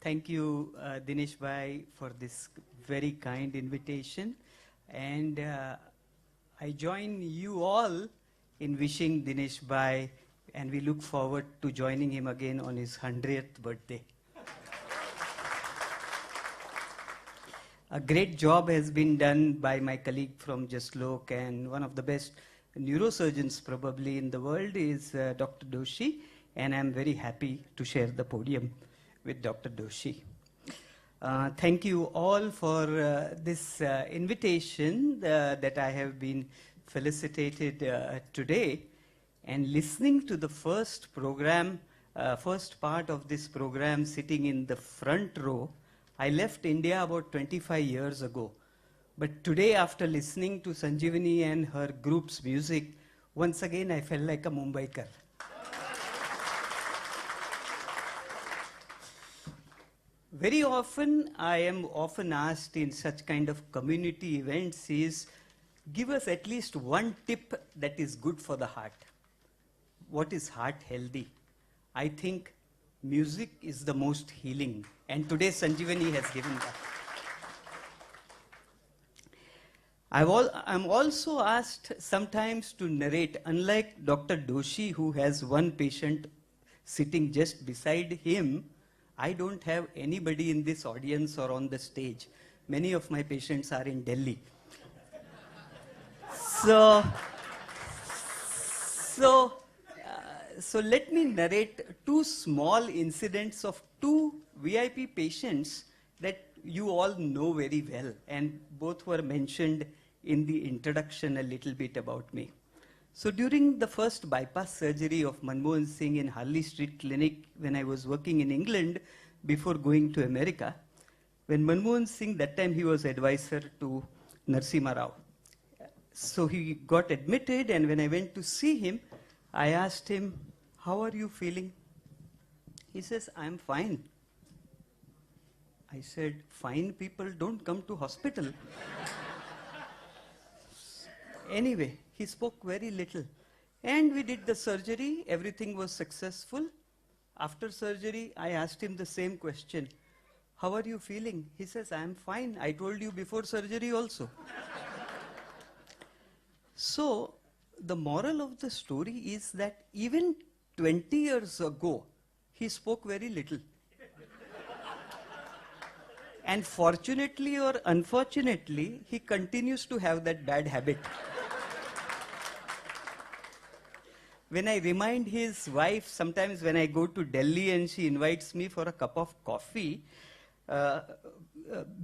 Thank you, Dinesh Bhai, for this very kind invitation. And I join you all in wishing Dinesh Bhai, and we look forward to joining him again on his 100th birthday. A great job has been done by my colleague from Jaslok, and one of the best neurosurgeons probably in the world is Dr. Doshi, and I'm very happy to share the podium with Dr. Doshi. Thank you all for this invitation that I have been felicitated today, and listening to the first program, first part of this program sitting in the front row. I left India about 25 years ago. But today, after listening to Sanjeevani and her group's music, once again I felt like a Mumbaikar. Very often, I am often asked in such kind of community events is, give us at least one tip that is good for the heart. What is heart healthy? I think music is the most healing. And today Sanjeevani has given that. I'm also asked sometimes to narrate, unlike Dr. Doshi, who has one patient sitting just beside him. I don't have anybody in this audience or on the stage. Many of my patients are in Delhi. So let me narrate two small incidents of two VIP patients that you all know very well, and both were mentioned in the introduction a little bit about me. So during the first bypass surgery of Manmohan Singh in Harley Street Clinic, when I was working in England before going to America, when Manmohan Singh, that time he was advisor to Narasimha Rao. So he got admitted, and when I went to see him, I asked him, "How are you feeling?" He says, "I'm fine." I said, "Fine people don't come to hospital." Anyway, he spoke very little. And we did the surgery. Everything was successful. After surgery, I asked him the same question. "How are you feeling?" He says, "I'm fine. I told you before surgery also." So, the moral of the story is that even 20 years ago, he spoke very little. And fortunately or unfortunately, he continues to have that bad habit. When I remind his wife, sometimes when I go to Delhi and she invites me for a cup of coffee,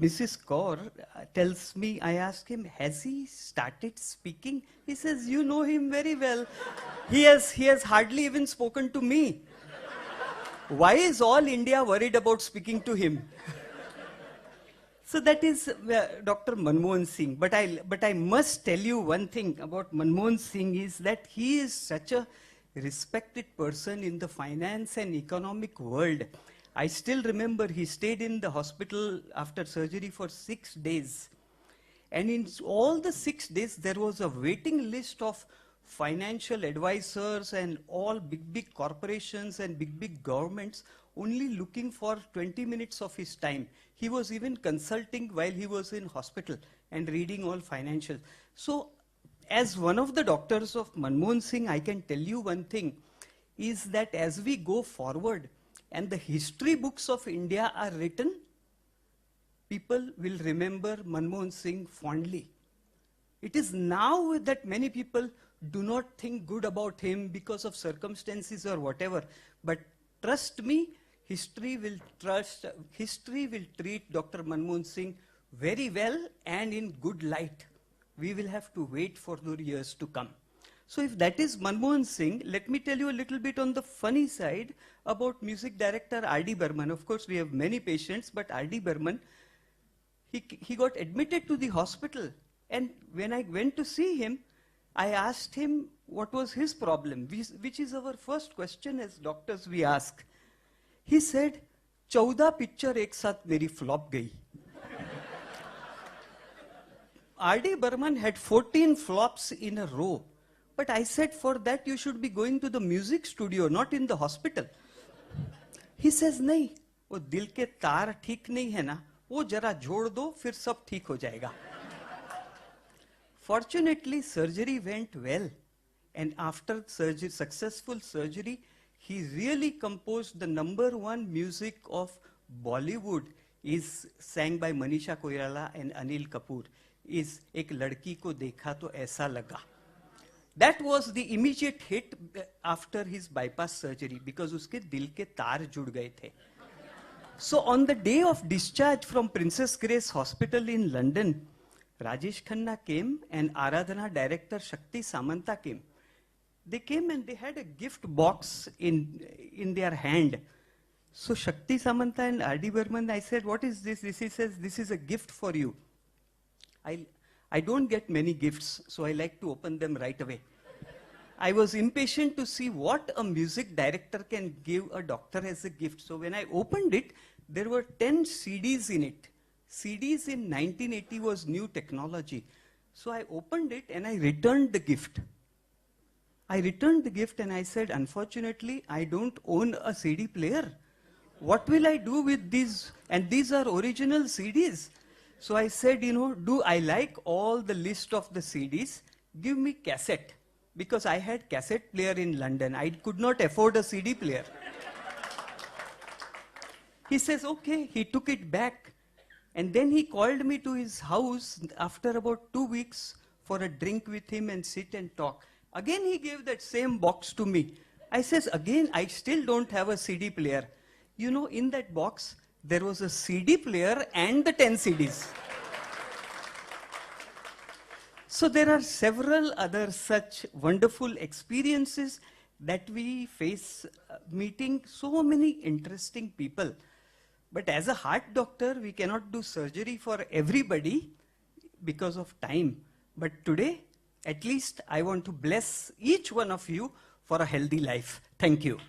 Mrs. Kaur tells me, I ask him, "Has he started speaking?" He says, "You know him very well. He has hardly even spoken to me. Why is all India worried about speaking to him?" So that is Dr. Manmohan Singh. But I must tell you one thing about Manmohan Singh is that he is such a respected person in the finance and economic world. I still remember he stayed in the hospital after surgery for 6 days. And in all the 6 days, there was a waiting list of financial advisors and all big corporations and big governments only looking for 20 minutes of his time. He was even consulting while he was in hospital and reading all financial. So as one of the doctors of Manmohan Singh, I can tell you one thing, is that as we go forward and the history books of India are written, people will remember Manmohan Singh fondly. It is now that many people do not think good about him because of circumstances or whatever. But trust me, history will treat Dr. Manmohan Singh very well and in good light. We will have to wait for the years to come. So if that is Manmohan Singh, let me tell you a little bit on the funny side about music director R.D. Burman. Of course, we have many patients, but R.D. Burman, he got admitted to the hospital. And when I went to see him, I asked him what was his problem, which is our first question as doctors we ask. He said, 14 picture ek saath meri flop gayi. R.D. Burman had 14 flops in a row. But I said, for that you should be going to the music studio, not in the hospital. He says, nahi, वो दिल के तार ठीक नहीं है ना, वो जरा जोड़ दो, फिर सब ठीक हो जाएगा. Fortunately, surgery went well, and after surgery, successful surgery, he really composed the #1 music of Bollywood, is sang by Manisha Koirala and Anil Kapoor, is एक लड़की को देखा तो ऐसा लगा. That was the immediate hit after his bypass surgery, because उसके दिल के तार जुड़ गए थे. So on the day of discharge from Princess Grace Hospital in London, Rajesh Khanna came and Aradhana director Shakti Samanta came. They came and they had a gift box in their hand. So Shakti Samanta and R.D. Burman, I said, what is this? He says, this is a gift for you. I don't get many gifts, so I like to open them right away. I was impatient to see what a music director can give a doctor as a gift. So when I opened it, there were 10 CDs in it. CDs in 1980 was new technology. So I opened it and I returned the gift. I returned the gift and I said, unfortunately, I don't own a CD player. What will I do with these? And these are original CDs. So I said, I like all the list of the CDs. Give me cassette. Because I had cassette player in London. I could not afford a CD player. He says, okay. He took it back. And then he called me to his house after about 2 weeks for a drink with him and sit and talk. Again, he gave that same box to me. I says, again, I still don't have a CD player. In that box, there was a CD player and the 10 CDs. So there are several other such wonderful experiences that we face meeting so many interesting people. But as a heart doctor, we cannot do surgery for everybody because of time. But today, at least I want to bless each one of you for a healthy life. Thank you.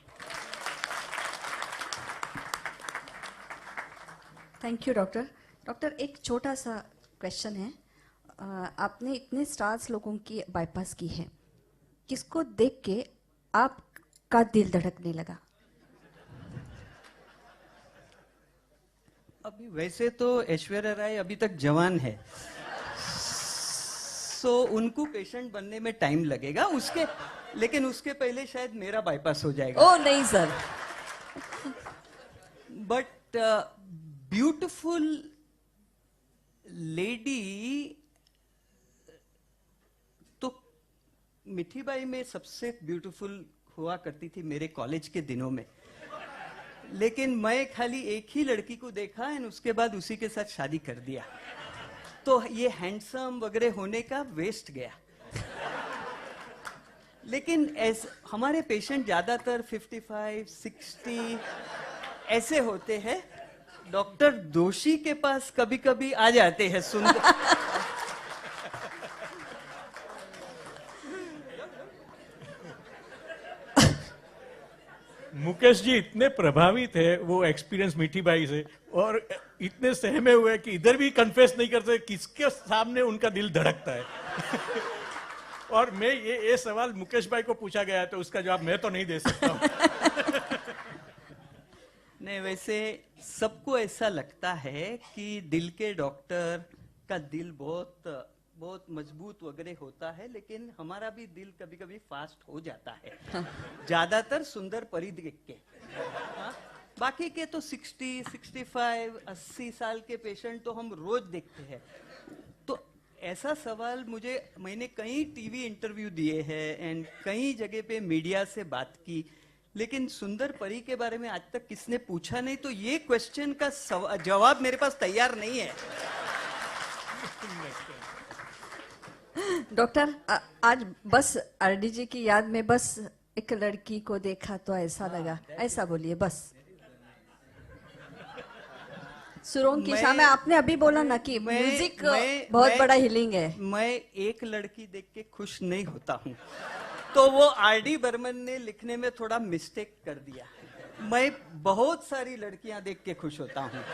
Thank you doctor. Doctor, एक छोटा सा question है. आपने इतने stars लोगों की bypass की है, किसको देख के आपका दिल धड़कने लगा? अभी वैसे तो ऐश्वर्या राय अभी तक जवान है, सो उनको पेशेंट बनने में टाइम लगेगा. लेकिन उसके पहले शायद मेरा बाईपास हो जाएगा. ओ नहीं सर. बट ब्यूटिफुल लेडी तो मिठीबाई में सबसे ब्यूटिफुल हुआ करती थी मेरे कॉलेज के दिनों में. लेकिन मैं खाली एक ही लड़की को देखा और उसके बाद उसी के साथ शादी कर दिया. तो ये हैंडसम वगैरह होने का वेस्ट गया. लेकिन हमारे पेशेंट ज्यादातर 55, 60 ऐसे होते हैं. डॉक्टर दोषी के पास कभी कभी आ जाते हैं सुंदर. मुकेश जी इतने प्रभावित है वो एक्सपीरियंस मीठी बाई से, और इतने सहमे हुए कि इधर भी कन्फेस नहीं करते किसके सामने उनका दिल धड़कता है. और मैं ये सवाल मुकेश भाई को पूछा गया तो उसका जवाब मैं तो नहीं दे सकता हूँ. नहीं, वैसे सबको ऐसा लगता है कि दिल के डॉक्टर का दिल बहुत बहुत मजबूत वगैरह होता है, लेकिन हमारा भी दिल कभी कभी फास्ट हो जाता है. ज्यादातर सुंदर परी देख के. बाकी के तो 60, 65, 80 साल के पेशेंट तो हम रोज देखते हैं. तो ऐसा सवाल मैंने कई टीवी इंटरव्यू दिए हैं एंड कई जगह पे मीडिया से बात की, लेकिन सुंदर परी के बारे में आज तक किसने पूछा नहीं. तो ये क्वेश्चन का जवाब मेरे पास तैयार नहीं है. डॉक्टर, आज बस आरडी जी की याद में बस एक लड़की को देखा तो ऐसा लगा, ऐसा बोलिए बस. सुरों की शाम में आपने अभी बोला ना कि म्यूजिक बहुत बड़ा हीलिंग है. मैं एक लड़की देख के खुश नहीं होता हूँ. तो वो आरडी बर्मन ने लिखने में थोड़ा मिस्टेक कर दिया. मैं बहुत सारी लड़कियां देख के खुश होता हूँ.